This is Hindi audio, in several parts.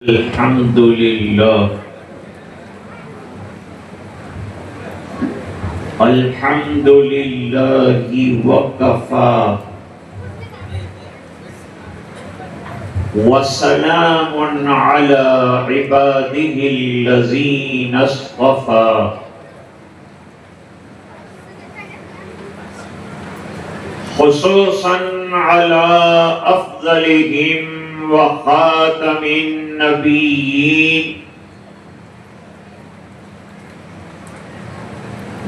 Alhamdulillah, Alhamdulillahi wa kafa, wa salamun ala ibadihi allazina astafa, khususan ala afdalihim wa khatamin nabiyyin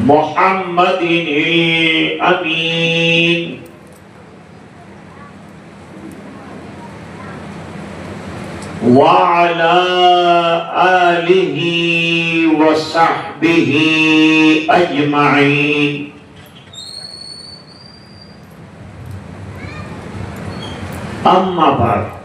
Muhammadin al-Amin wa ala alihi wa sahbihi ajma'in. Amma ba'd.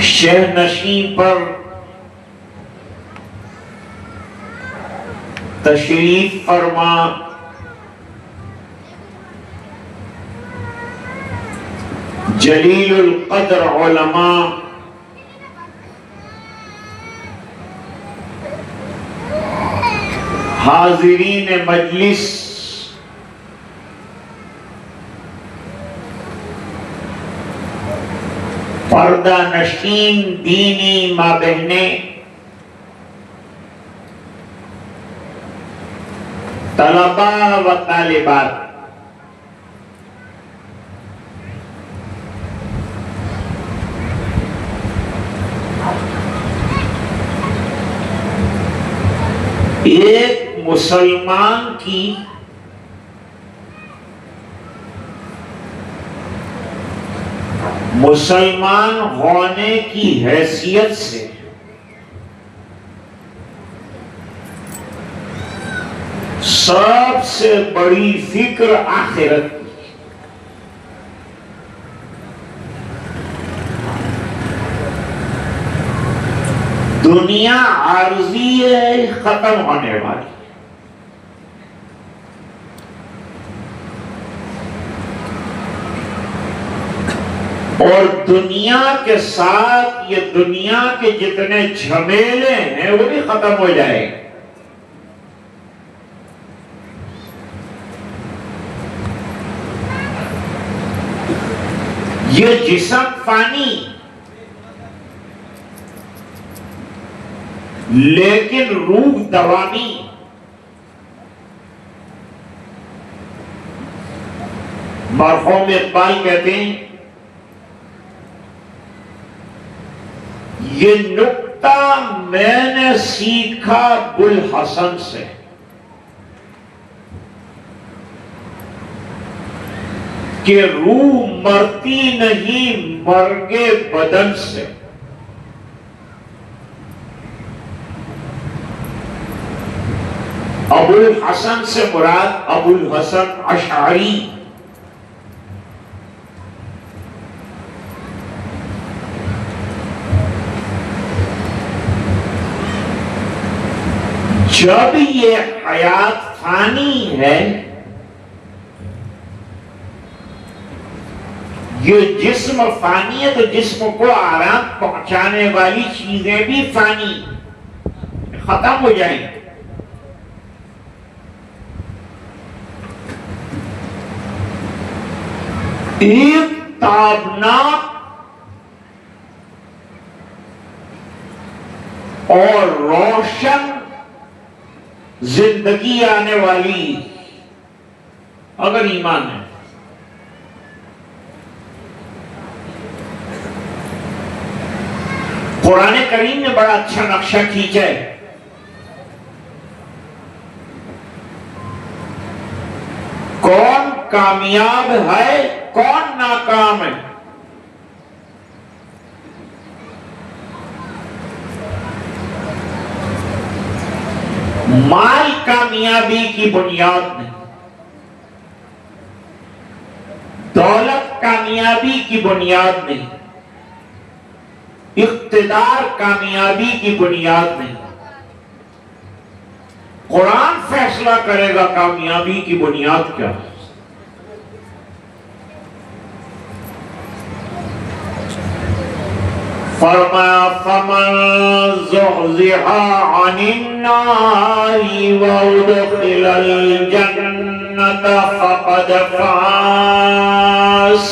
शेर नशीं पर तशरीफ फरमा जलीलुल कद्र उलमा, हाजिरीन मजलिस, पर्दा नशीन दीनी माँ बहने, तलबा व तालिबात, एक मुसलमान की मुसलमान होने की हैसियत से सबसे बड़ी फिक्र आखिरत की। दुनिया आर्जी है, खत्म होने वाली, और दुनिया के साथ ये दुनिया के जितने झमेले हैं वो भी खत्म हो जाएंगे। ये जिस्म फानी, लेकिन रूह दवामी। मरहूम इकबाल कहते हैं, ये नुक्ता मैंने सीखा बुल हसन से। कि रूह मरती नहीं मर्गे बदन से। अबुल हसन से मुराद अबुल हसन अशअरी। जब ये हयात फानी है, ये जिस्म फानी है, तो जिस्म को आराम पहुंचाने वाली चीजें भी फानी खत्म हो जाएंगी। एक ताबनाक और रोशन जिंदगी आने वाली अगर ईमान है, कुरान करीम ने बड़ा अच्छा नक्शा खींचा है। कौन कामयाब है, कौन नाकाम है। माल कामयाबी की बुनियाद नहीं, दौलत कामयाबी की बुनियाद नहीं, इख्तिदार कामयाबी की बुनियाद नहीं। कुरान फैसला करेगा कामयाबी की बुनियाद क्या है। फरमाया फमन ज़ुहज़िहा अनिन्नारि व उदखिलल जन्नत फक़द फ़ाज़।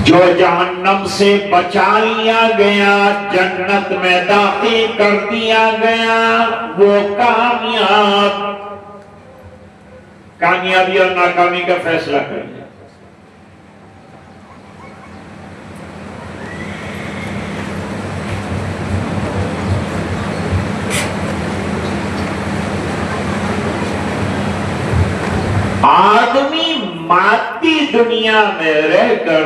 जो जहन्नम से बचा लिया गया, जन्नत में दाखिल कर दिया गया, वो कामयाबी और नाकामी का फैसला कर दिया। आदमी मादी दुनिया में रहकर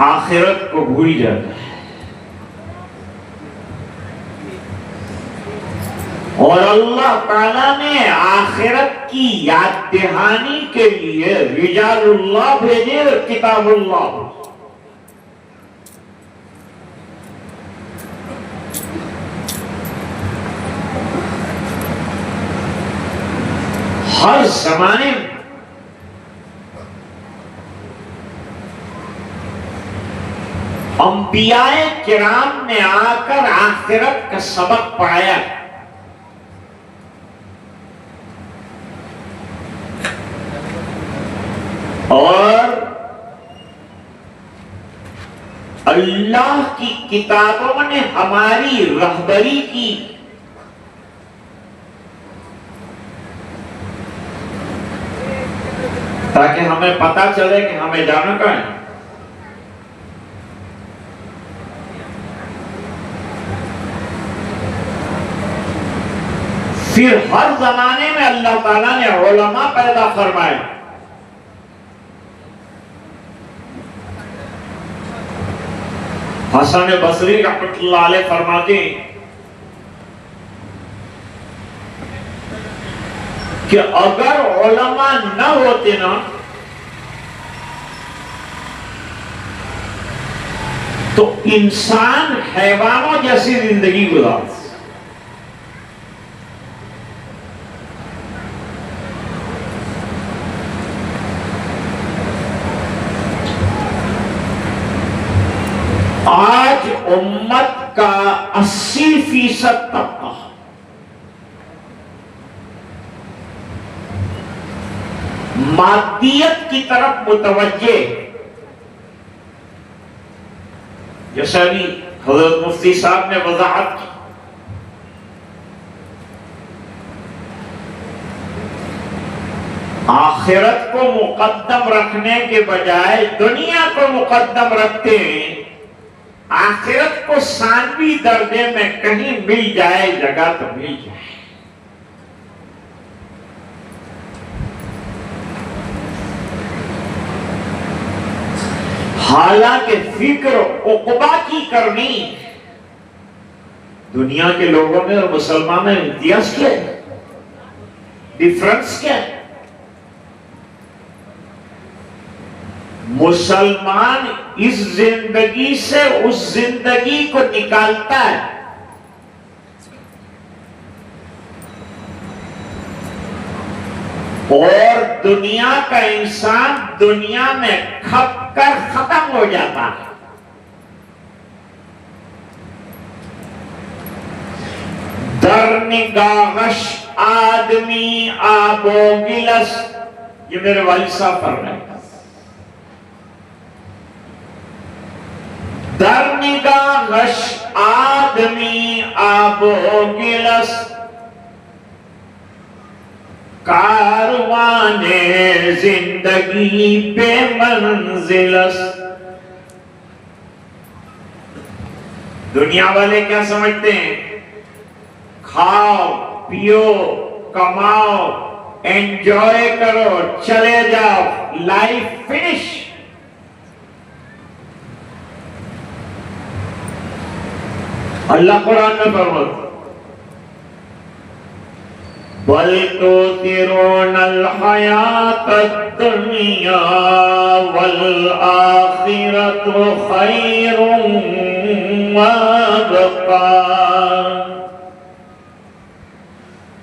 आखिरत को भूल जाता है, और अल्लाह ताला ने आखिरत की याद दहानी के लिए रिजालुल्लाह भेजे, किताबुल्लाह। हर जमाने में अंबियाए किराम ने आकर आखिरत का सबक पढ़ाया। और अल्लाह की किताबों ने हमारी रहबरी की। ताकि हमें पता चले कि हमें जाना कहाँ है। फिर हर जमाने में अल्लाह ताला ने उलमा पैदा फरमाए। हसन बसरी रहमतुल्लाह अलैह फरमाते कि अगर उलमा न होते ना, तो इंसान हैवानों जैसी जिंदगी गुजारता। आज उम्मत का 80% तबका मादियत की तरफ मुतवज्जे। जैसा भी हजरत मुफ्ती साहब ने वजाहत की, आखिरत को मुकद्दम रखने के बजाय दुनिया को मुकद्दम रखते हैं, आखिरत को सानवी दर्जे में कहीं मिल जाए जगह तो मिल जाए। हालांकि फिक्र उक़बा की करनी, दुनिया के लोगों में और मुसलमानों में इम्तियाज क्या है, डिफरेंस क्या है? मुसलमान इस जिंदगी से उस जिंदगी को निकालता है, और दुनिया का इंसान दुनिया में खप कर खत्म हो जाता है। दर निगाहश आदमी आबो गिलस, ये मेरे वालिद साहब पढ़ रहे हैं। दर निगाहश आदमी आबो गिलस, कारवाने जिंदगी पे मंजिलस। दुनिया वाले क्या समझते हैं? खाओ पियो कमाओ एंजॉय करो चले जाओ, लाइफ फिनिश। अल्लाह कुरान में फरमाता, बल तो तिरोनल हयात दुनिया वल आखिरतु खैरुम वअबका।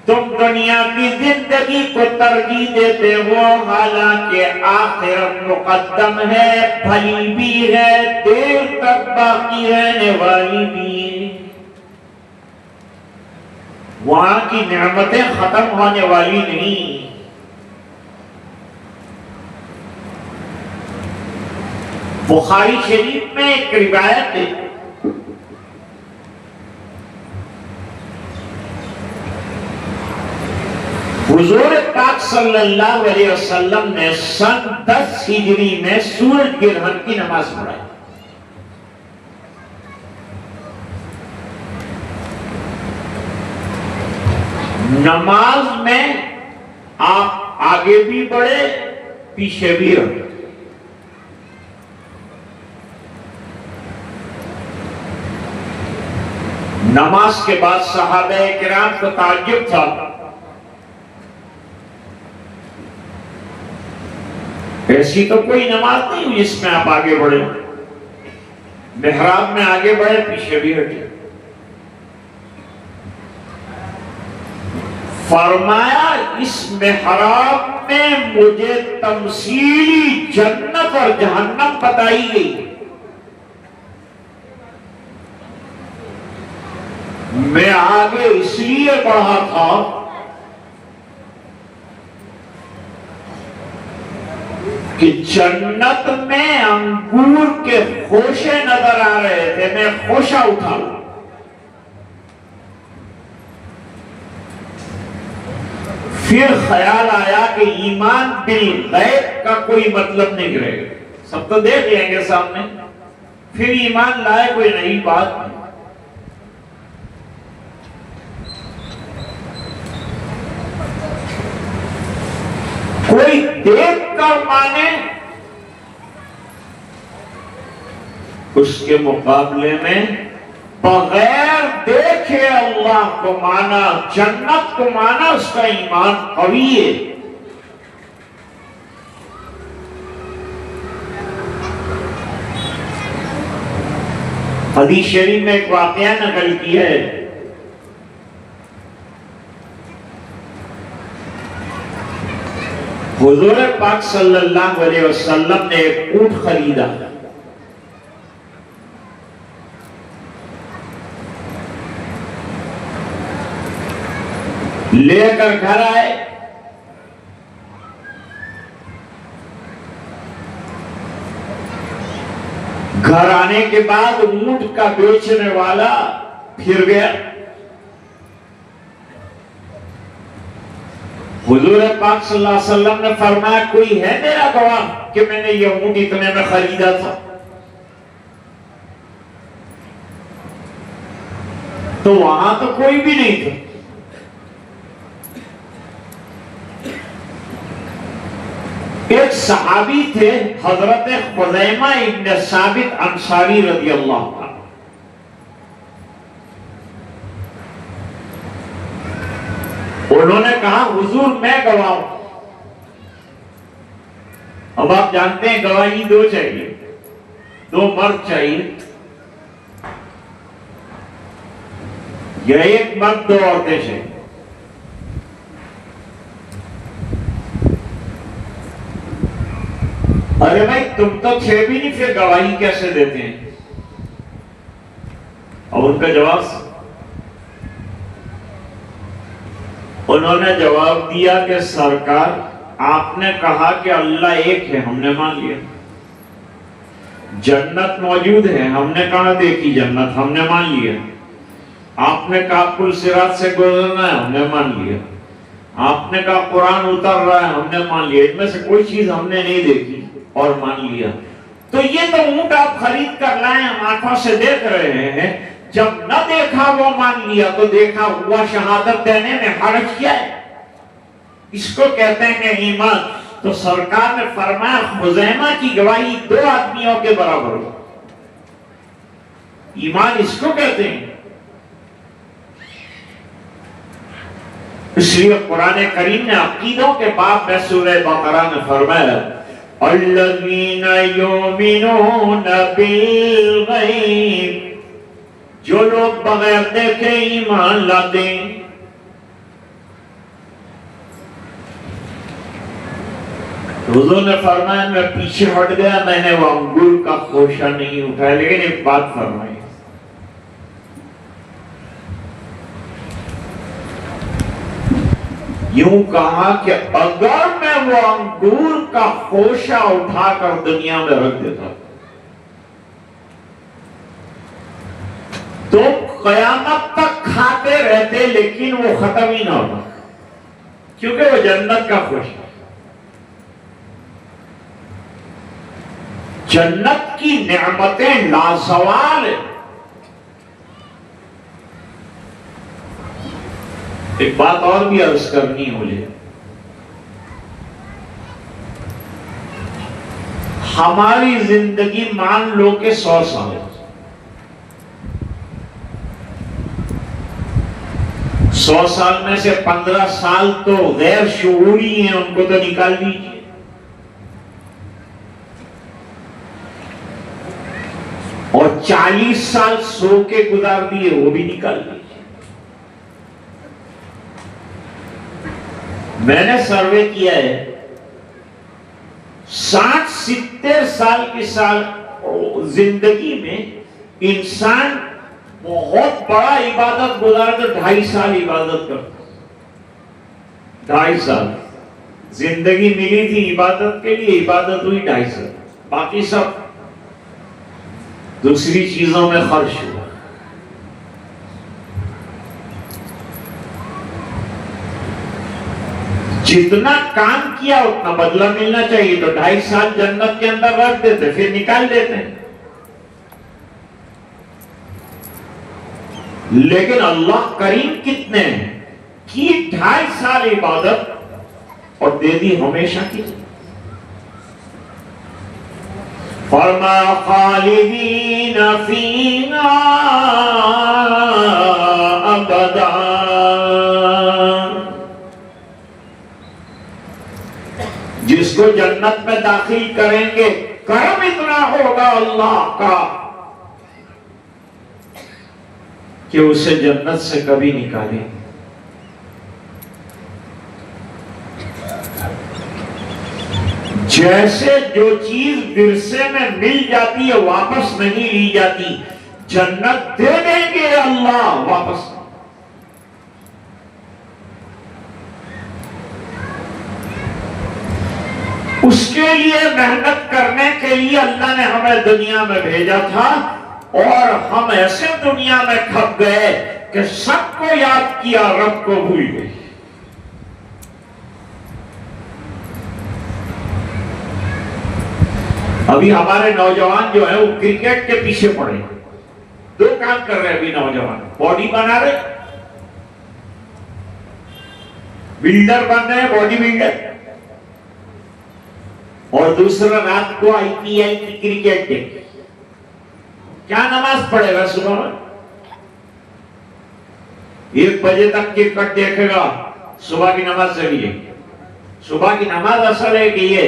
तुम दुनिया की जिंदगी को तरजीह देते हो, हालांकि आखिरत मुकद्दम है, भली भी है, देर तक बाकी रहने वाली भी। वहां की नेमतें खत्म होने वाली नहीं। बुखारी शरीफ में एक रिवायत है, हुजूर पाक सल्लल्लाहु अलैहि वसल्लम ने सन 10 हिजरी में सूरज ग्रहण की नमाज पढ़ाई। नमाज में आप आगे भी बढ़े पीछे भी रहे। नमाज के बाद सहाबे किराम को ताज्जुब था, ऐसी तो कोई नमाज नहीं हुई जिसमें आप आगे बढ़े, मेहराब में आगे बढ़े पीछे भी हटे। फरमाया इस मेहराब में मुझे तमसीली जन्नत और जहन्नम बताई गई। मैं आगे इसलिए बढ़ा था कि जन्नत में अंगूर के खोशे नजर आ रहे थे, मैं खोशा उठा। फिर ख्याल आया कि ईमान बिल गैब का कोई मतलब नहीं रहेगा, सब तो देख लेंगे सामने, फिर ईमान लाए कोई नई बात नहीं। कोई देख कर माने, उसके मुकाबले में बगैर देखे अल्लाह को माना, जन्नत को माना, उसका ईमान कवी है। हदीस शरीफ में एक वाकया नकल किया है, हुजूर पाक सल्लल्लाहु अलैहि वसल्लम ने एक ऊंट खरीदा। लेकर घर आए, घर आने के बाद ऊंट का बेचने वाला फिर गया। हुजूर पाक सल्लल्लाहु अलैहि वसल्लम ने फरमाया कोई है मेरा गवाह कि मैंने ये ऊंट इतने में खरीदा था? तो वहां तो कोई भी नहीं था। एक सहाबी थे हजरत खुज़ैमा इब्न साबित अंसारी रज़ियल्लाहु अन्हु। उन्होंने कहा हुजूर मैं गवाह हूं। अब आप जानते हैं गवाही दो चाहिए, दो मर्द चाहिए, या एक मर्द दो औरतें चाहिए। अरे भाई तुम तो थे भी नहीं, फिर गवाही कैसे देते हैं? और उनका जवाब, उन्होंने जवाब दिया कि सरकार आपने कहा कि अल्लाह एक है, हमने मान लिया। जन्नत मौजूद है, हमने कहा देखी जन्नत, हमने मान लिया। आपने कहा पुल सिरात से गुजरना है, हमने मान लिया। आपने कहा कुरान उतर रहा है, हमने मान लिया। इनमें से कोई चीज हमने नहीं देखी और मान लिया। तो ये तो ऊंट आप खरीद कर लाए, हम आंखों से देख रहे हैं, जब न देखा वो मान लिया, तो देखा हुआ शहादत देने में हर्ज क्या है? इसको कहते हैं कि ईमान। तो सरकार ने फरमाया खुज़ैमा की गवाही दो आदमियों के बराबर हो। ईमान इसको कहते हैं। इसलिए कुरान करीम ने अकीदों के बाब में सूरह बकरा में फरमाया अल्लज़ीना युमिनूना बिल गैब, जो लोग बगैर देखे ईमान लाते। हुजूर ने फरमाया मैं पीछे हट गया, मैंने वो अंगूर का खोशा नहीं उठाया। लेकिन एक बात फरमाई, यूं कहा कि अगर मैं वो अंगूर का खोशा उठाकर दुनिया में रख देता तो कयामत तक खाते रहते, लेकिन वो खत्म ही ना होता, क्योंकि वो जन्नत का खोशा। जन्नत की नेमतें लाजवाल है। एक बात और भी अर्ज करनी है मुझे, हमारी जिंदगी मान लो कि 100 साल है। 100 साल में से 15 साल तो गैर शऊरी हैं, उनको तो निकाल दीजिए। और 40 साल सो के गुजार दिए, वो भी निकाल दीजिए। मैंने सर्वे किया है, 60-70 साल की साल जिंदगी में इंसान बहुत बड़ा इबादत गुजार कर 2.5 साल इबादत करता। 2.5 साल जिंदगी मिली थी इबादत के लिए, इबादत हुई 2.5 साल, बाकी सब दूसरी चीजों में खर्च हुआ। जितना काम किया उतना बदला मिलना चाहिए, तो 2.5 साल जन्नत के अंदर रख देते, फिर निकाल देते। लेकिन अल्लाह करीम कितने हैं कि 2.5 साल इबादत और दे दी हमेशा की। फरमा खालिदीन फीहा अबदा, जिसको जन्नत में दाखिल करेंगे, करम इतना होगा अल्लाह का कि उसे जन्नत से कभी निकालेंगे। जैसे जो चीज विरसे में मिल जाती है वापस नहीं ली जाती, जन्नत दे देंगे अल्लाह वापस। उसके लिए मेहनत करने के लिए अल्लाह ने हमें दुनिया में भेजा था, और हम ऐसे दुनिया में खप गए कि सबको याद किया, रब को भूल गए। अभी हमारे नौजवान जो है वो क्रिकेट के पीछे पड़े। दो काम कर रहे हैं अभी नौजवान, बॉडी बना रहे, बिल्डर बन रहे हैं, बॉडी बिल्डर, और दूसरा रात को आईपीएल की क्रिकेट देखे। क्या नमाज पढ़ेगा सुबह में? 1 बजे तक क्रिकेट देखेगा, सुबह की नमाज चली जाएगी। सुबह की नमाज असल है कि ये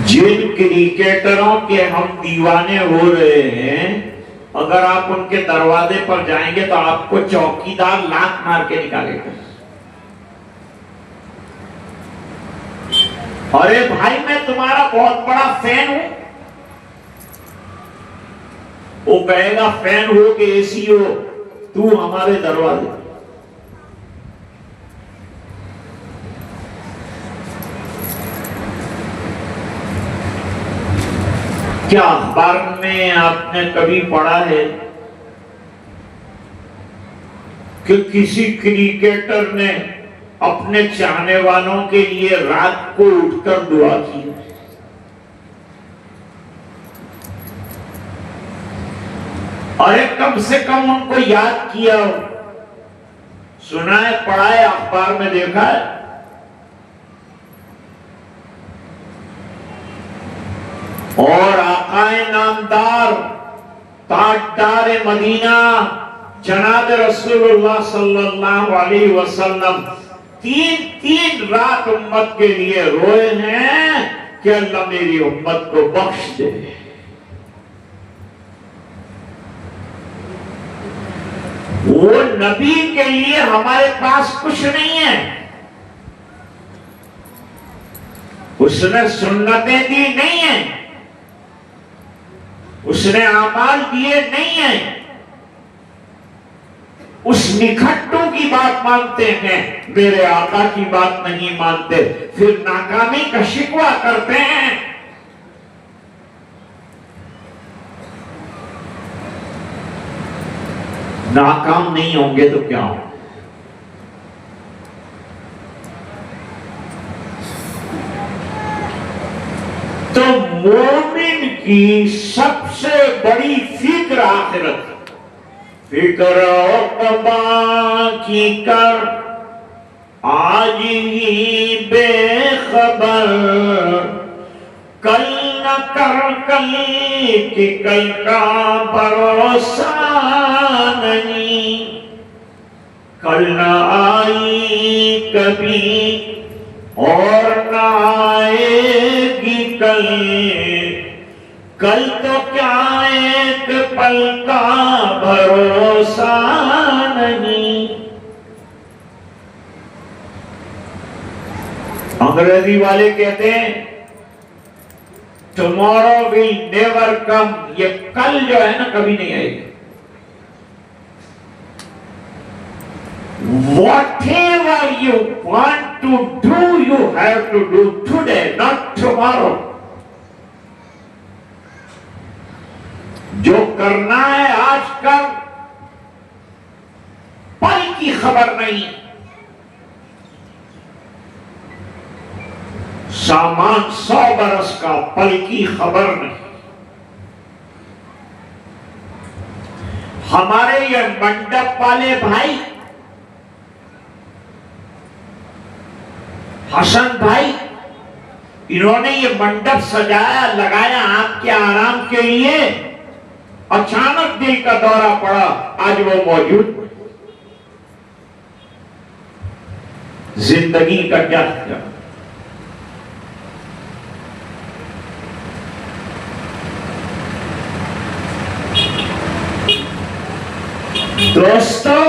जिन क्रिकेटरों के हम दीवाने हो रहे हैं, अगर आप उनके दरवाजे पर जाएंगे तो आपको चौकीदार लात मार के निकालेगा। अरे भाई मैं तुम्हारा बहुत बड़ा फैन हूं। वो कहेगा फैन हो कि एसी हो, तू हमारे दरवाजे। क्या अखबार में आपने कभी पढ़ा है कि किसी क्रिकेटर ने अपने चाहने वालों के लिए रात को उठकर दुआ की? अरे कम से कम उनको याद किया हो। सुना है, पढ़ा है, अखबार में देखा है। और आकाए नामदार ताजदार मदीना जनाब रसूलुल्लाह सल्लल्लाहु अलैहि वसल्लम 3 रात उम्मत के लिए रोए हैं कि अल्लाह मेरी उम्मत को बख्श दे। वो नबी के लिए हमारे पास कुछ नहीं है। उसने सुन्नतें दी नहीं है, उसने आमाल दिए नहीं है। उस निखट्टू की बात मानते हैं, मेरे आका की बात नहीं मानते, फिर नाकामी का शिकवा करते हैं। नाकाम नहीं होंगे तो क्या हो? तो मोमिन की सबसे बड़ी फिक्र आखिरत, फिक्र उक़बा की कर आज ही बेखबर, कल न कर कल कि कल का भरोसा नहीं, कल न आई कभी और न आएगी कल, कल तो क्या एक पल का भरोसा नहीं। अंग्रेजी वाले कहते हैं टुमारो विल नेवर कम, ये कल जो है ना कभी नहीं आएगी। Whatever you want to do, you have to do today, not tomorrow. जो करना है आज कर, पल की खबर नहीं। सामान 100 बरस का, पल की खबर नहीं। हमारे ये मंडप वाले भाई हसन भाई, इन्होंने ये मंडप सजाया लगाया आपके आराम के लिए। अचानक दिल का दौरा पड़ा, आज वो मौजूद। जिंदगी का क्या किया? दोस्तों,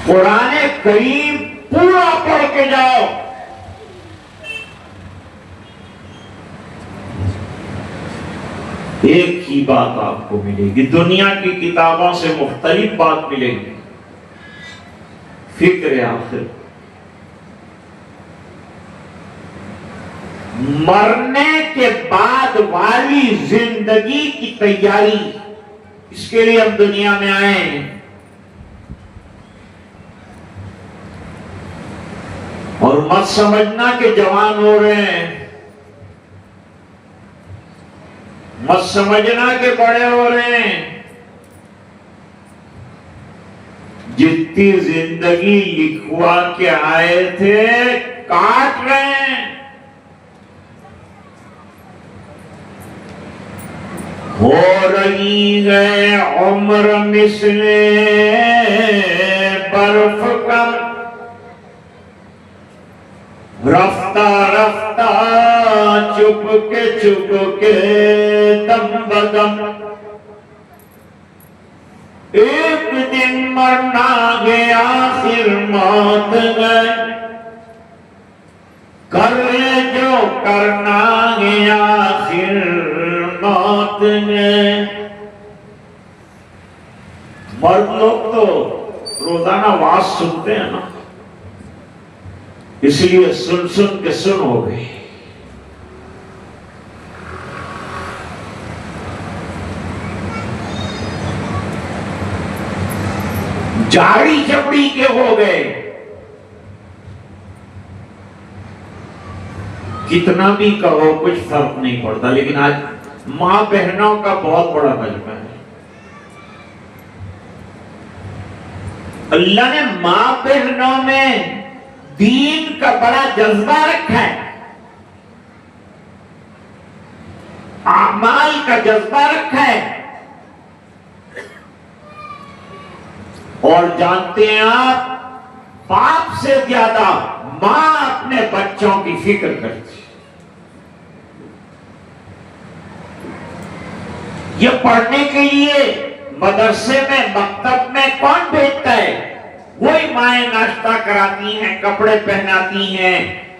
कुरान करीम पूरा पढ़ के जाओ। एक ही बात आपको मिलेगी, दुनिया की किताबों से मुख्तलिफ बात मिलेगी। फिक्र आखिर, मरने के बाद वाली जिंदगी की तैयारी, इसके लिए हम दुनिया में आए हैं। और मत समझना कि जवान हो रहे हैं, मत समझना कि बड़े हो रहे हैं। जितनी जिंदगी लिखवा के आए थे काट रहे हैं। हो रही है उम्र मिसले बर्फ का, रफ्ता रफ्ता चुप के दम बदम। एक दिन मरना गया आखिर मौत गए, कर ले जो करना गया आखिर मौत गए। मर्द लोग तो रोजाना वाज सुनते हैं ना, इसलिए सुन सुन के सुन हो गई। जाड़ी चपड़ी के हो गए। कितना भी कहो कुछ फर्क नहीं पड़ता, लेकिन आज मां बहनों का बहुत बड़ा मजमा है। अल्लाह ने मां बहनों में दीन का बड़ा जज्बा रखा है, आमाल का जज्बा रखा है। और जानते हैं आप, बाप से ज्यादा मां अपने बच्चों की फिक्र करती है। ये पढ़ने के लिए मदरसे में मकतब में कौन भेजता है? वही माएं नाश्ता कराती हैं, कपड़े पहनाती हैं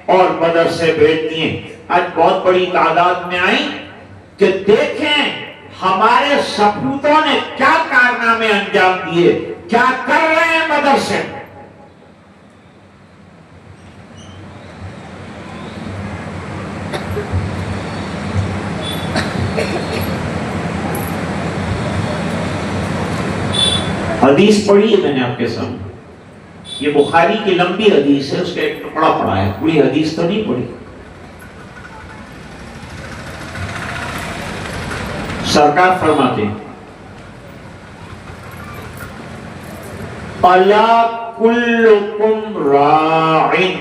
और मदरसे भेजती हैं। आज बहुत बड़ी तादाद में आई कि देखें हमारे सपूतों ने क्या कारनामे अंजाम दिए, क्या कर रहे हैं मदरसे में। हदीस पढ़ी है मैंने आपके सामने, ये बुखारी की लंबी हदीस है, उसका एक टुकड़ा पढ़ा है, पूरी हदीस तो नहीं पढ़ी। सरकार फरमाते अला कुल्लुकुम राइन,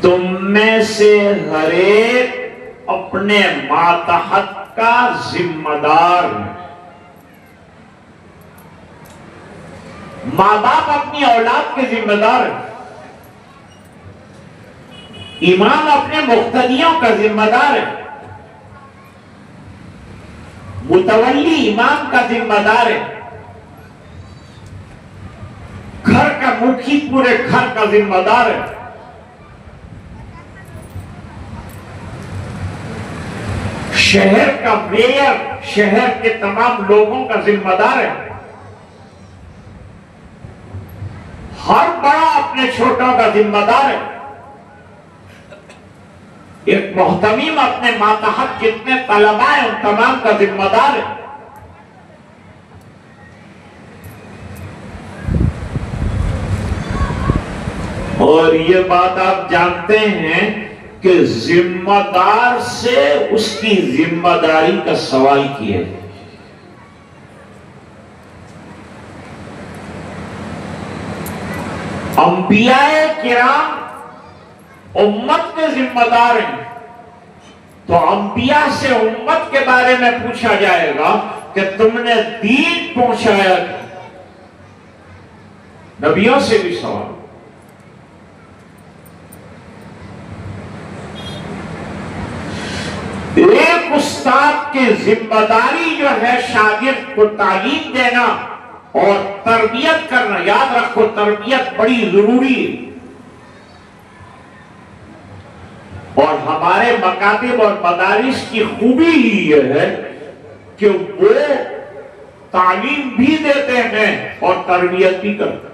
तुम में से हर एक अपने मातहत का जिम्मेदार है। मां बाप अपनी औलाद के जिम्मेदार है, इमाम अपने मुक्तदियों का जिम्मेदार है, मुतवल्ली इमाम का जिम्मेदार है, घर का मुखी पूरे घर का जिम्मेदार है, शहर का मेयर शहर के तमाम लोगों का जिम्मेदार है। हर बड़ा अपने छोटों का जिम्मेदार है। एक मोहतमीम अपने मातहत जितने तलबा है उन तमाम का जिम्मेदार है। और ये बात आप जानते हैं कि जिम्मेदार से उसकी जिम्मेदारी का सवाल किया है। अंबियाए किराम उम्मत के जिम्मेदार हैं, तो अंबिया से उम्मत के बारे में पूछा जाएगा कि तुमने दीन पहुंचाया। नबियों से भी सवाल। एक उस्ताद की जिम्मेदारी जो है शागिर्द को तालीम देना और तरबियत करना। याद रखो, तरबियत बड़ी जरूरी है। और हमारे मकातिब और मदारिस की खूबी ही यह है कि वो तालीम भी देते हैं और तरबियत भी करते हैं।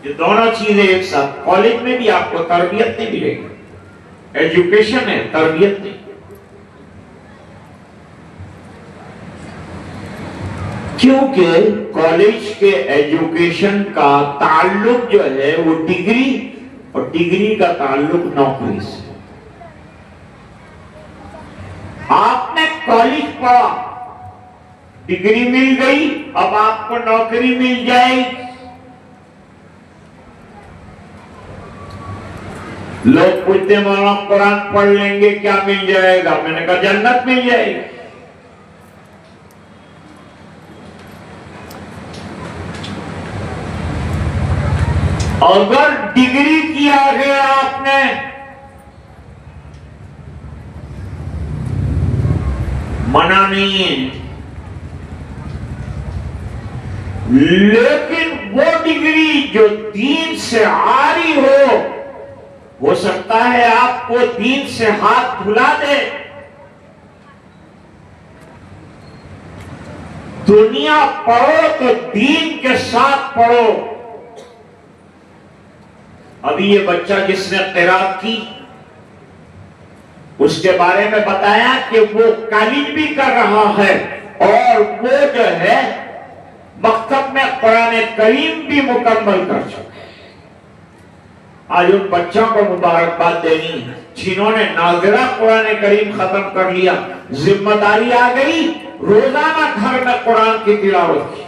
ये दोनों चीजें एक साथ। कॉलेज में भी आपको तरबियत नहीं मिलेगी, एजुकेशन है, तरबियत नहीं। क्योंकि कॉलेज के एजुकेशन का ताल्लुक जो है वो डिग्री, और डिग्री का ताल्लुक नौकरी से। आपने कॉलेज पढ़ा, डिग्री मिल गई, अब आपको नौकरी मिल जाएगी। लोग पूछते मौलाना कुरान पढ़ लेंगे क्या मिल जाएगा? मैंने कहा जन्नत मिल जाएगी। अगर डिग्री किया है आपने, मना नहीं है, लेकिन वो डिग्री जो दीन से आ रही हो सकता है आपको दीन से हाथ धुला दे। दुनिया पढ़ो तो दीन के साथ पढ़ो। अभी ये बच्चा जिसने क़िरात की, उसके बारे में बताया कि वो कॉलेज भी कर रहा है और वो जो है मकतब में कुरान करीम भी मुकम्मल कर चुका है। आज उन बच्चों को मुबारकबाद देनी है जिन्होंने नाज़िरा कुरान करीम खत्म कर लिया। जिम्मेदारी आ गई रोजाना घर में कुरान की तिलावत की।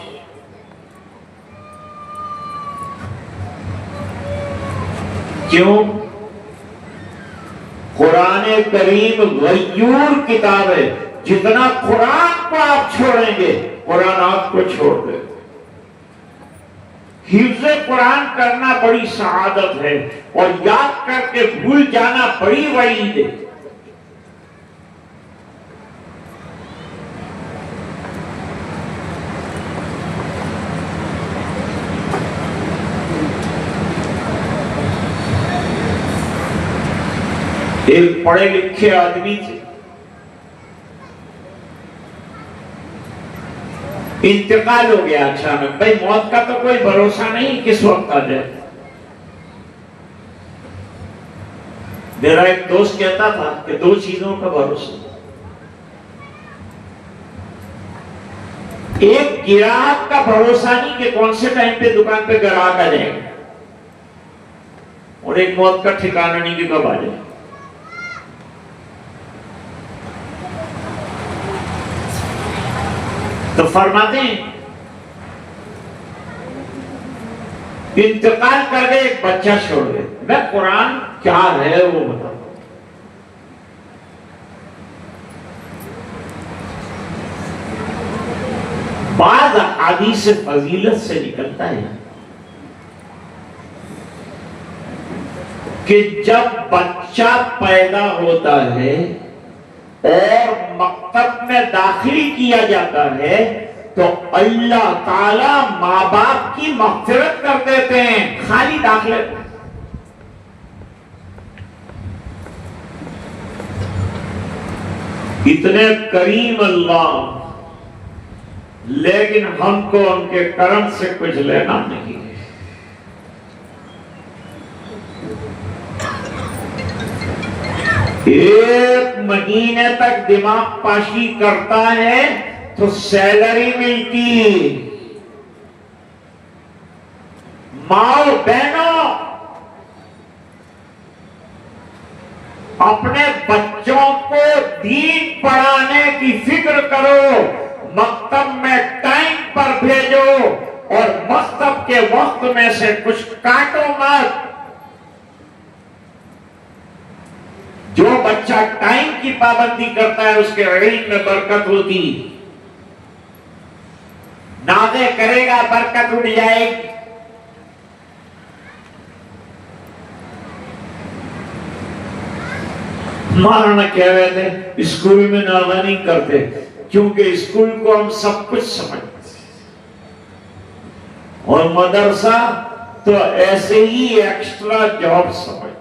क्यों? कुरान करीम गयूर किताब है। जितना कुरान को आप छोड़ेंगे, कुरान आपको छोड़ दे। हिफ्ज़ कुरान करना बड़ी सआदत है और याद करके भूल जाना बड़ी वईद है। एक पढ़े लिखे आदमी थे, इंतकाल हो गया अचानक। भाई मौत का तो कोई भरोसा नहीं किस वक्त आ जाए। मेरा एक दोस्त कहता था कि दो चीजों का भरोसा, एक गिराहक का भरोसा नहीं कि कौन से टाइम पे दुकान पे ग्राहक आ जाएगा, और एक मौत का ठिकाना नहीं कि कब आ जाए। तो फरमाते हैं इंतकाल कर गए, एक बच्चा छोड़ गए। मैं कुरान क्या है वो बताऊं। बाद हदीस फजीलत से निकलता है कि जब बच्चा पैदा होता है और मकतब में दाखिल किया जाता है तो अल्लाह ताला माँ बाप की मग़फ़िरत कर देते हैं खाली दाखिले। इतने करीम अल्लाह, लेकिन हमको उनके करम से कुछ लेना नहीं है। एक महीने तक दिमाग पाशी करता है तो सैलरी मिलती। माओ बहनों, अपने बच्चों को दीन पढ़ाने की फिक्र करो। मकतब में टाइम पर भेजो और मकतब के वक्त में से कुछ काटो मत। जो बच्चा टाइम की पाबंदी करता है उसके इल्म में बरकत होती। नाज़े करेगा बरकत उड़ जाएगी। मौलाना कह रहे थे स्कूल में नाज़ा नहीं करते क्योंकि स्कूल को हम सब कुछ समझते और मदरसा तो ऐसे ही एक्स्ट्रा जॉब समझते।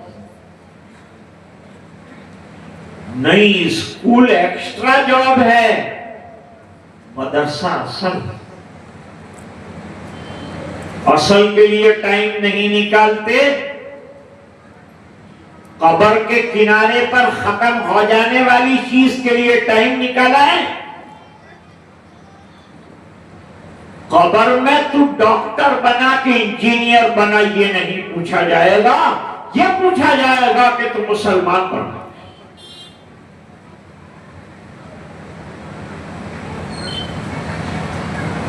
नहीं, स्कूल एक्स्ट्रा जॉब है, मदरसा असल। असल के लिए टाइम नहीं निकालते, कब्र के किनारे पर खत्म हो जाने वाली चीज के लिए टाइम निकाला है। कब्र में तू डॉक्टर बना कि इंजीनियर बना, ये नहीं पूछा जाएगा। ये पूछा जाएगा कि तू मुसलमान बना।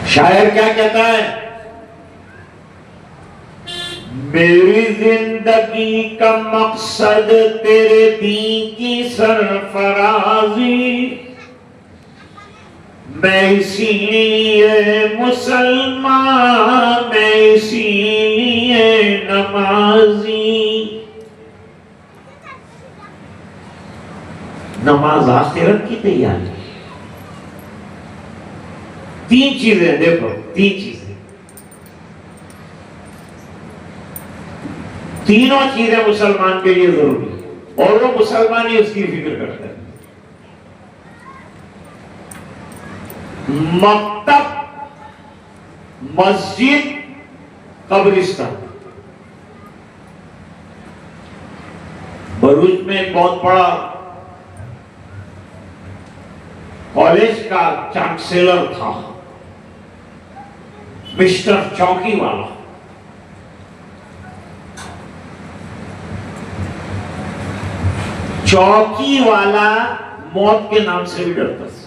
शायर क्या कहता है? मेरी जिंदगी का मकसद तेरे दीन की सरफराजी, मैं इसीलिए मुसलमान, मैं इसीलिए नमाजी। नमाज आखिरत की तैयारी। तीन चीजें देखो, तीन चीजें, तीनों चीजें मुसलमान के लिए जरूरी है और वो मुसलमान ही उसकी फिक्र करता है। मकतब, मस्जिद, कब्रिस्तान। भरूच में एक बहुत बड़ा कॉलेज का चांसलर था, मिस्टर चौकी वाला। चौकी वाला मौत के नाम से भी डरता था।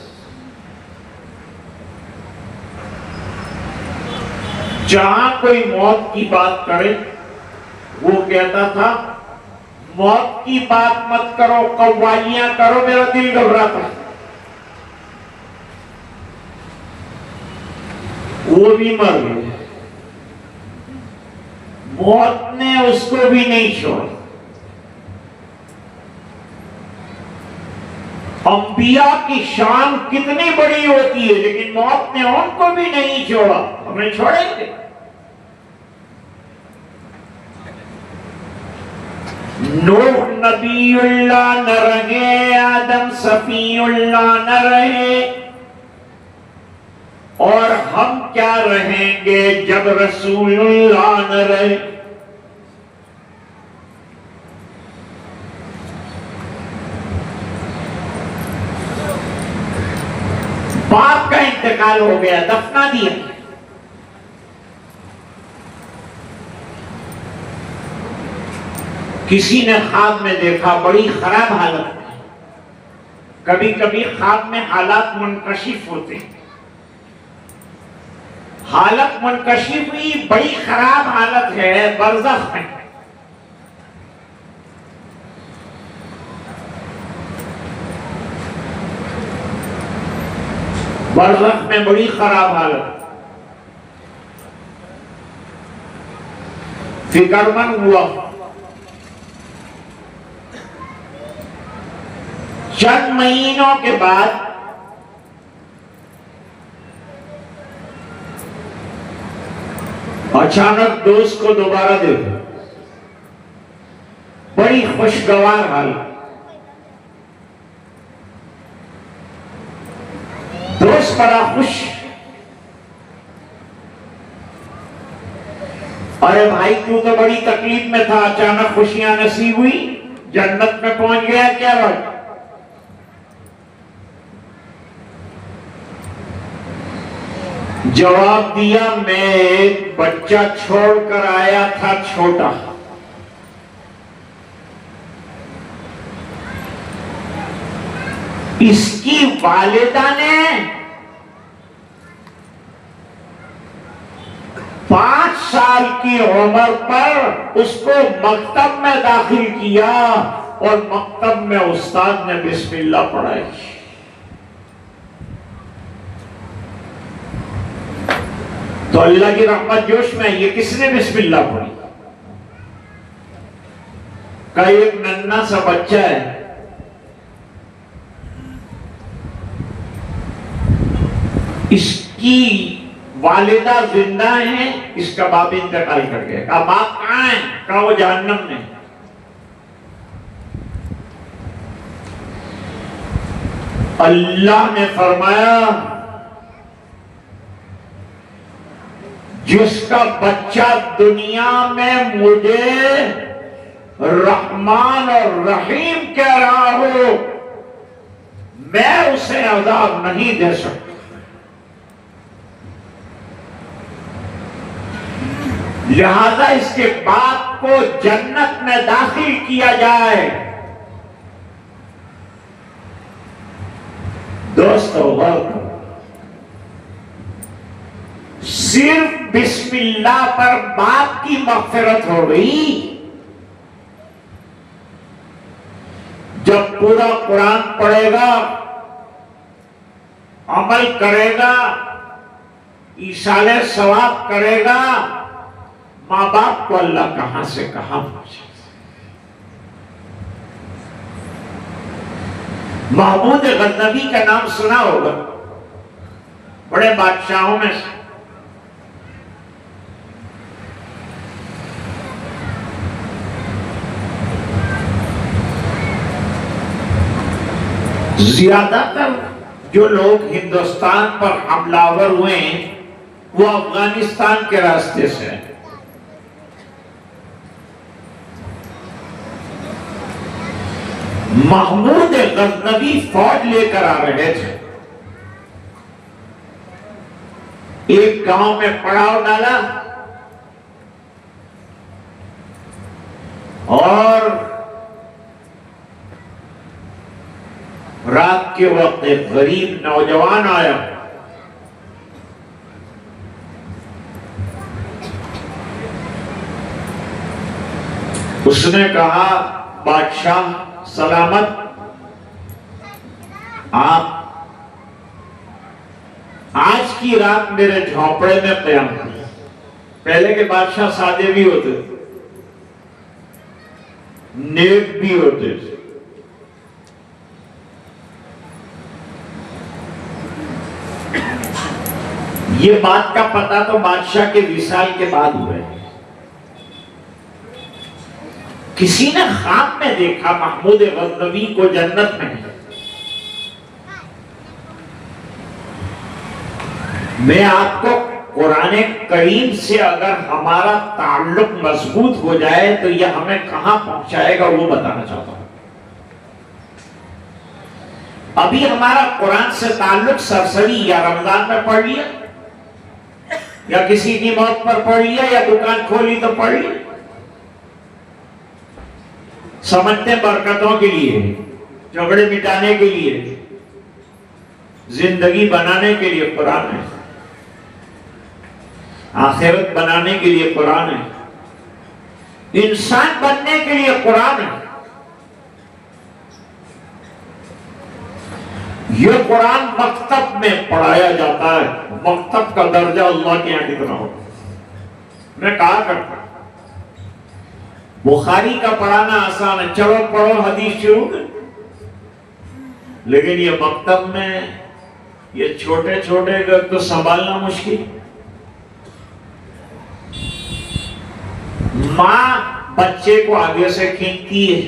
जहां कोई मौत की बात करे वो कहता था मौत की बात मत करो, कव्वालियां करो, मेरा दिल घबराता है। वो भी मर गए, मौत ने उसको भी नहीं छोड़ा। अंबिया की शान कितनी बड़ी होती है, लेकिन मौत ने उनको भी नहीं छोड़ा। हमें छोड़ेंगे? नूह नबीउल्लाह न रहे, आदम सफीउल्लाह न रहे, और हम क्या रहेंगे जब रसूलुल्लाह न रहे। बाप का इंतकाल हो गया, दफना दिया। किसी ने ख्वाब में देखा बड़ी खराब हालत में। कभी कभी ख्वाब में हालात मुनकशिफ होते हैं। हालत मुनकशिफ हुई, बड़ी खराब हालत है, बरज़ख में। बरज़ख में बड़ी खराब हालत। फिक्रमंद हुआ। चंद महीनों के बाद अचानक दोस्त को दोबारा देखा, बड़ी खुशगवार हालत। दोस्त बड़ा खुश। अरे भाई तू तो बड़ी तकलीफ में था, अचानक खुशियां नसीब हुई, जन्नत में पहुंच गया, क्या बात? जवाब दिया, मैं एक बच्चा छोड़कर आया था, छोटा। इसकी वालिदा ने 5 साल की उम्र पर उसको मकतब में दाखिल किया और मकतब में उस्ताद ने बिस्मिल्लाह पढ़ाई। तो अल्लाह की रहमत जोश में, ये किसने बिस्मिल्लाह पढ़ी? का एक नन्ना सा बच्चा है, इसकी वालिदा जिंदा है, इसका बाप इंतकाल कर गया। का बाप कहां है? का वो जहन्नम में। अल्लाह ने फरमाया जिसका बच्चा दुनिया में मुझे रहमान और रहीम कह रहा हो, मैं उसे अज़ाब नहीं दे सकता। लिहाजा इसके बाप को जन्नत में दाखिल किया जाए। दोस्तों, सिर्फ बिस्मिल्लाह पर बाप की मग़फ़िरत हो गई। जब पूरा कुरान पढ़ेगा, अमल करेगा, ईसाले सवाब करेगा, माँ बाप को अल्लाह कहां से कहां पहुंचे। महमूद गज़नवी का नाम सुना होगा, बड़े बादशाहों में से। ज्यादातर जो लोग हिंदुस्तान पर हमलावर हुए वो अफगानिस्तान के रास्ते से हैं। महमूद गज़नवी फौज लेकर आ रहे थे। एक गांव में पड़ाव डाला और रात के वक्त एक गरीब नौजवान आया। उसने कहा, बादशाह सलामत, आप आज की रात मेरे झोंपड़े में क़याम करें। पहले के बादशाह सादे भी होते थे, नेक भी होते थे। ये बात का पता तो बादशाह के विसाल के बाद हुआ है। किसी ने ख्वाब में देखा महमूद गज़नवी को जन्नत में। मैं आपको कुरान करीम से अगर हमारा ताल्लुक मजबूत हो जाए तो यह हमें कहां पहुंचाएगा वो बताना चाहता हूं। अभी हमारा कुरान से ताल्लुक सरसरी या रमजान में पढ़ लिया, या किसी की मौत पर पढ़ लिया, या दुकान खोली तो पढ़ लिया। समझते बरकतों के लिए, झगड़े मिटाने के लिए, जिंदगी बनाने के लिए कुरान है, आखिरत बनाने के लिए कुरान है, इंसान बनने के लिए कुरान है। यह कुरान मकतब में पढ़ाया जाता है। मकतब का दर्जा अल्लाह के यहाँ कितना हो। मैं कहा करता, बुखारी का पढ़ाना आसान है, चलो पढ़ो हदीस शुरू में। लेकिन ये मकतब में ये छोटे छोटे घर तो संभालना मुश्किल। मां बच्चे को आगे से खींचती है,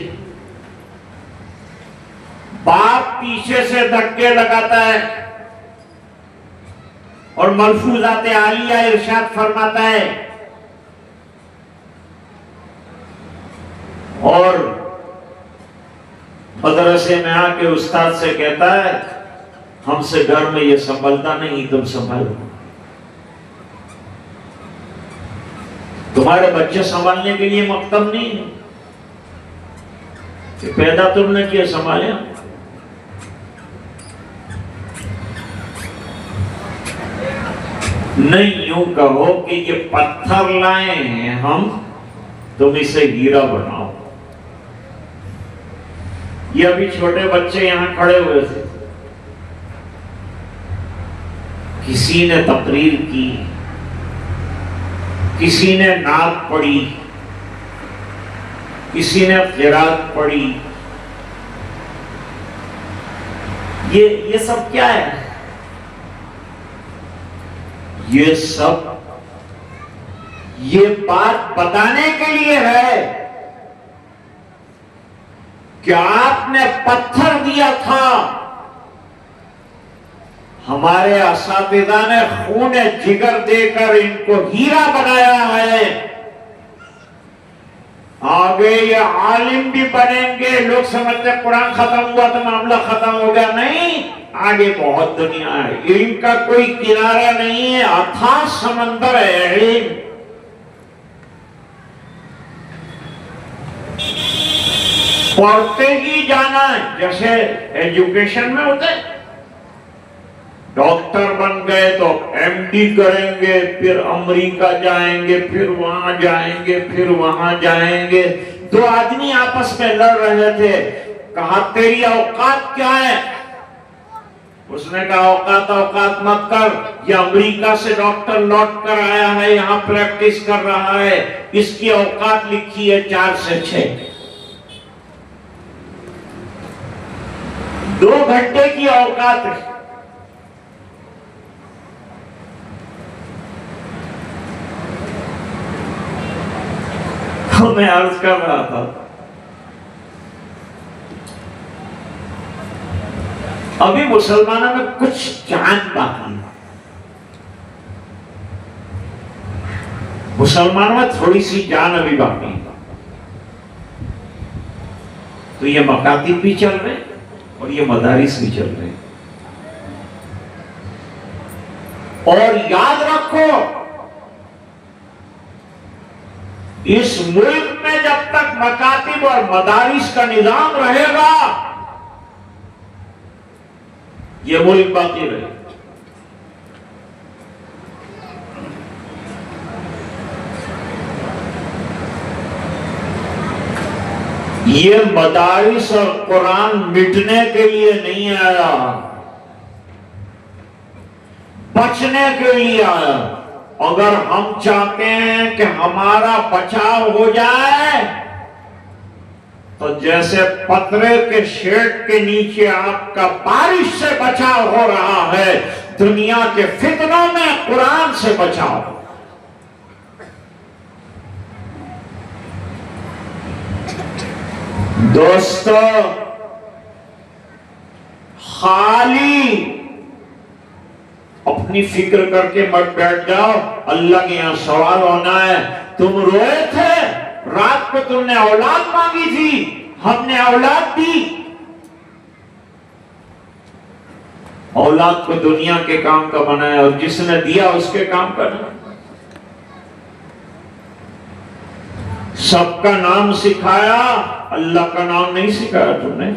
बाप पीछे से धक्के लगाता है, और मलफूजात आलिया इरशाद फरमाता है, और मदरसे में आके उस्ताद से कहता है, हमसे घर में ये संभलता नहीं, तुम संभालो। तुम्हारे बच्चे संभालने के लिए मकतब नहीं है, पैदा तुमने किया, संभाले। नहीं, यूं कहो कि ये पत्थर लाए हैं हम, तुम इसे हीरा बनाओ। ये अभी छोटे बच्चे यहां खड़े हुए थे, किसी ने तकरीर की, किसी ने नात पढ़ी, किसी ने क़िरात पढ़ी। ये सब क्या है? ये सब ये बात बताने के लिए है कि आपने पत्थर दिया था, हमारे असातिज़ा ने खून जिगर देकर इनको हीरा बनाया है। आगे ये आलिम भी बनेंगे। लोग समझते कुरान खत्म हुआ तो मामला खत्म हो गया। नहीं, आगे बहुत दुनिया है, इल्म का कोई किनारा नहीं है, अथाह समंदर है इल्म। पढ़ते ही जाना है, जैसे एजुकेशन में होता है। डॉक्टर बन गए तो एमडी करेंगे, फिर अमेरिका जाएंगे, फिर वहां जाएंगे, फिर वहां जाएंगे। दो आदमी आपस में लड़ रहे थे, कहा तेरी औकात क्या है? उसने कहा औकात औकात मत कर, ये अमेरिका से डॉक्टर लौट कर आया है, यहाँ प्रैक्टिस कर रहा है, इसकी औकात लिखी है 4 से 6। 2 घंटे की औकात है। तो मैं अर्ज कर रहा था, अभी मुसलमानों में कुछ जान बाकी है, मुसलमानों में थोड़ी सी जान अभी बाकी है। तो ये मकातिब भी चल रहे और ये मदारिस भी चल रहे। और याद रखो, इस मुल्क में जब तक मकातिब और मदारिस का निजाम रहेगा, ये मुल्क बाकी रहेगा। ये मदारिस और कुरान मिटने के लिए नहीं आया, बचने के लिए आया। अगर हम चाहते हैं कि हमारा बचाव हो जाए, तो जैसे पतरे के शेड के नीचे आपका बारिश से बचाव हो रहा है, दुनिया के फितनों में कुरान से बचाव। दोस्तों, खाली अपनी फिक्र करके मत बैठ जाओ, अल्लाह के यहां सवाल होना है। तुम रोए थे, रात को तुमने औलाद मांगी थी, हमने औलाद दी। औलाद को दुनिया के काम का बनाया और जिसने दिया उसके काम करना। सबका नाम सिखाया, अल्लाह का नाम नहीं सिखाया तुमने।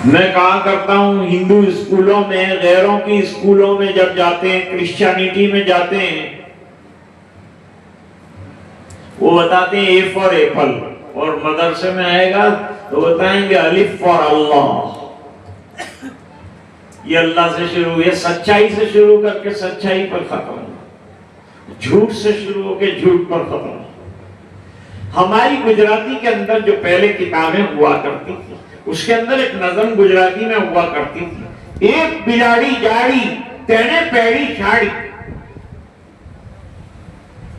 मैं कहा करता हूं, हिंदू स्कूलों में, गैरों की स्कूलों में जब जाते हैं, क्रिश्चियनिटी में जाते हैं, वो बताते हैं ए फॉर एप्पल, और मदरसे में आएगा तो बताएंगे अलिफ फॉर अल्लाह। ये अल्लाह से शुरू, ये सच्चाई से शुरू करके सच्चाई पर खत्म, झूठ से शुरू होकर झूठ पर खत्म। हमारी गुजराती के अंदर जो पहले किताबें हुआ करती थी, उसके अंदर एक नज़म गुजराती में हुआ करती थी, एक बिलाड़ी जाड़ी तेने पैड़ी छाड़ी।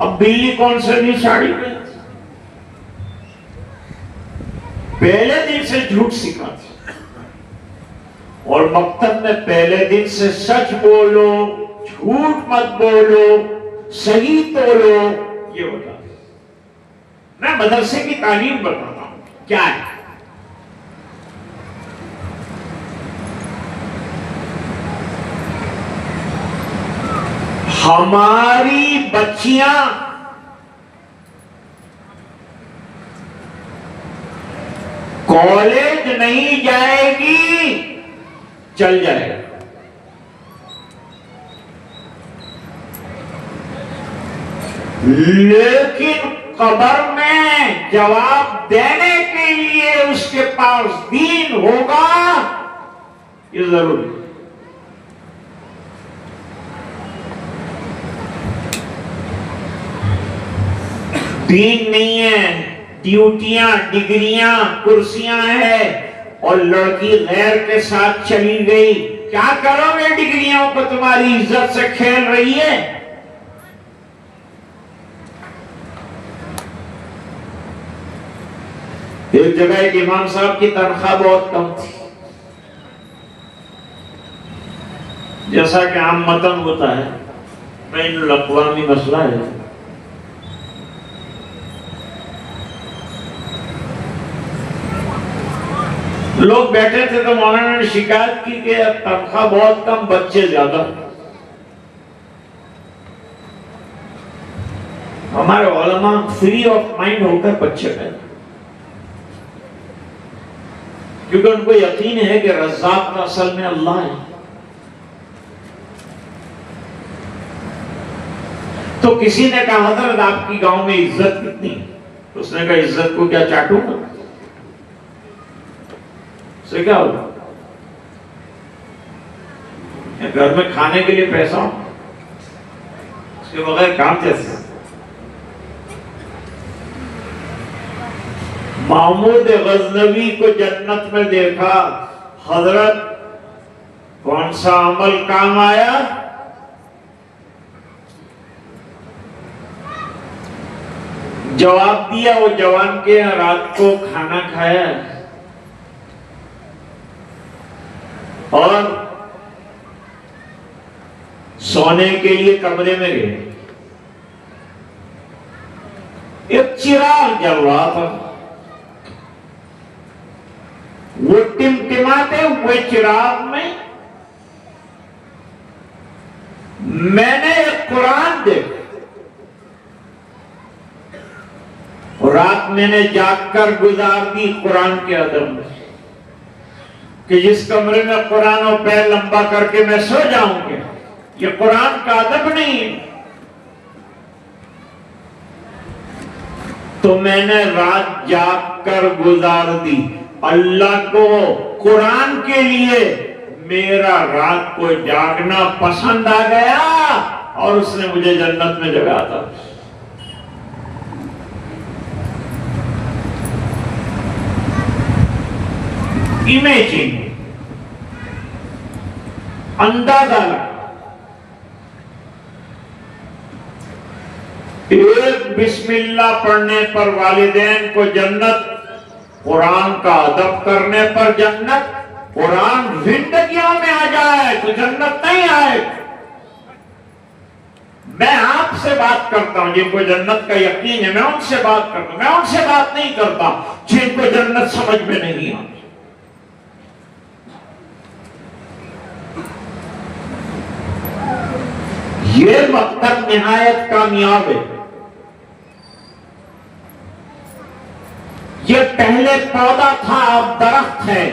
अब बिल्ली कौन से नहीं साड़ी पे? पहले दिन से झूठ सिखाते, और मकतब में पहले दिन से सच बोलो, झूठ मत बोलो, सही तोलो, ये बताते। मैं मदरसे की तालीम बताता हूं क्या है। हमारी बच्चियां कॉलेज नहीं जाएगी, चल जाएगा। लेकिन कब्र में जवाब देने के लिए उसके पास दीन होगा, ये जरूरी। दीन नहीं है, ड्यूटियां, डिग्रियां, कुर्सियां है, और लड़की गैर के साथ चली गई। क्या करोगे डिग्रियों को? तुम्हारी इज्जत से खेल रही है। एक जगह एक इमाम साहब की तनख्वाह बहुत कम थी, जैसा कि आम मतन होता है, बैनुल अक़वामी मसला है। लोग बैठे थे तो मौलाना ने शिकायत की कि तनख्वाह बहुत कम, बच्चे ज्यादा। हमारे उलमा फ्री ऑफ माइंड होकर बच्चे पैदा, क्योंकि उनको यकीन है कि रज़्ज़ाक़ का असल में अल्लाह है। तो किसी ने कहा हज़रत आपकी गांव में इज्जत कितनी? तो उसने कहा इज्जत को क्या चाटूंगा, उससे क्या होगा, घर में खाने के लिए पैसा हो, उसके बगैर काम कैसे? महमूद गज़नवी को जन्नत में देखा, हजरत कौन सा अमल काम आया? जवाब दिया वो जवान के, रात को खाना खाया और सोने के लिए कमरे में गए, एक चिराग जल रहा था, वो टिमटिमाते हुए चिराग में मैंने एक कुरान देखा। रात मैंने जागकर गुजार दी कुरान के अदब में, कि जिस कमरे में कुरान और पैर लंबा करके मैं सो जाऊंगा, ये कुरान का अदब नहीं है। तो मैंने रात जागकर गुजार दी। अल्लाह को कुरान के लिए मेरा रात को जागना पसंद आ गया और उसने मुझे जन्नत में जगा था। इमेजिन, अंदाजा लगा, एक बिस्मिल्लाह पढ़ने पर वालिदैन को जन्नत, कुरान का अदब करने पर जन्नत। कुरान जिंदगियों में आ जाए तो जन्नत नहीं आए। मैं आपसे बात करता हूं जिनको जन्नत का यकीन है, मैं उनसे बात करता हूं। मैं उनसे बात नहीं करता जिनको जन्नत समझ में नहीं आती। ये मकसद निहायत कामयाब है। ये पहले पौधा था, अब दरख्त है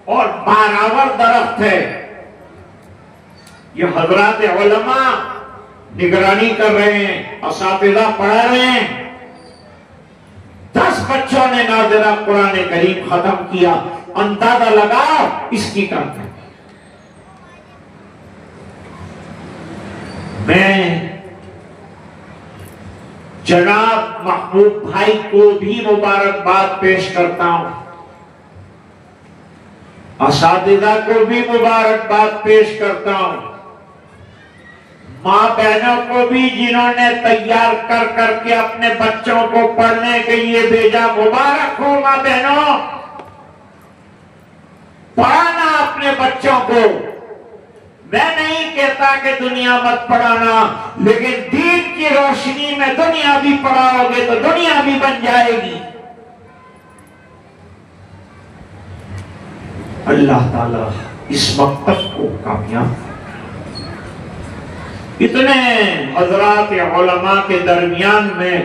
और बारावर दरख्त है। ये हजरात उलमा निगरानी कर रहे हैं, असातिज़ा पढ़ा रहे हैं। 10 बच्चों ने नाज़िरा कुरान करीम खत्म किया। अंदाजा लगाओ इसकी करते। मैं जनाब महबूब भाई को भी मुबारकबाद पेश करता हूं, असातिज़ा को भी मुबारकबाद पेश करता हूं, माँ बहनों को भी जिन्होंने तैयार कर करके अपने बच्चों को पढ़ने के लिए भेजा। मुबारक हो माँ बहनों, पढ़ाना अपने बच्चों को। मैं नहीं कहता कि दुनिया मत पढ़ाना, लेकिन दीन की रोशनी में दुनिया भी पढ़ाओगे तो दुनिया भी बन जाएगी। अल्लाह ताला इस मकसद को कामयाब। इतने हजरात उलमा के दरमियान में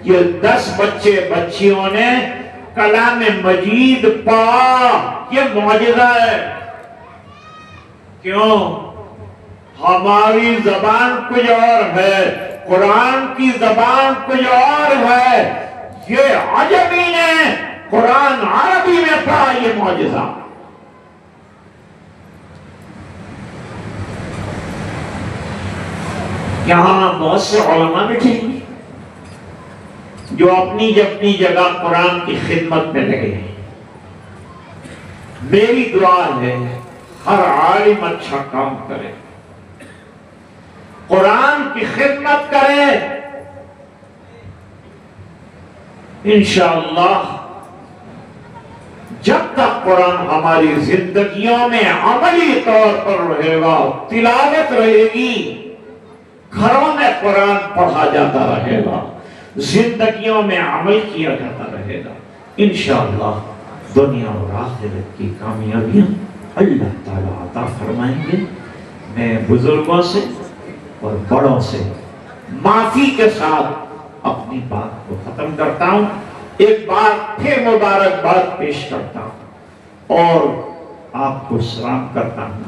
ये 10 बच्चे बच्चियों ने कलाम मजीद पढ़ा। ये मौजज़ा है। क्यों? हमारी जबान कुछ और है, कुरान की जबान कुछ और है। ये अजमी ने कुरान अरबी में पढ़ा, ये मौजज़ा। यहां बहुत से उलमा बैठेंगे जो अपनी अपनी जगह कुरान की खिदमत में लगे हैं। मेरी दुआ है हर आलिम अच्छा काम करे, कुरान की खिदमत करे। इंशाअल्लाह जब तक कुरान हमारी जिंदगियों में अमली तौर पर रहेगा, तिलावत रहेगी, घरों में कुरान पढ़ा जाता रहेगा, जिंदगियों में अमल किया जाता रहेगा, इंशाअल्लाह दुनिया और आखिरत की कामयाबियां अल्लाह ताला अता फरमाएंगे। मैं बुजुर्गों से और बड़ों से माफी के साथ अपनी बात को खत्म करता हूं। एक बार फिर मुबारकबाद पेश करता हूं और आपको सलाम करता हूं।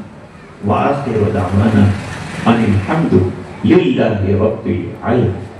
वास्ते वदामना अनिल हम्दुलिल्लाहि रब्बिल आलमीन।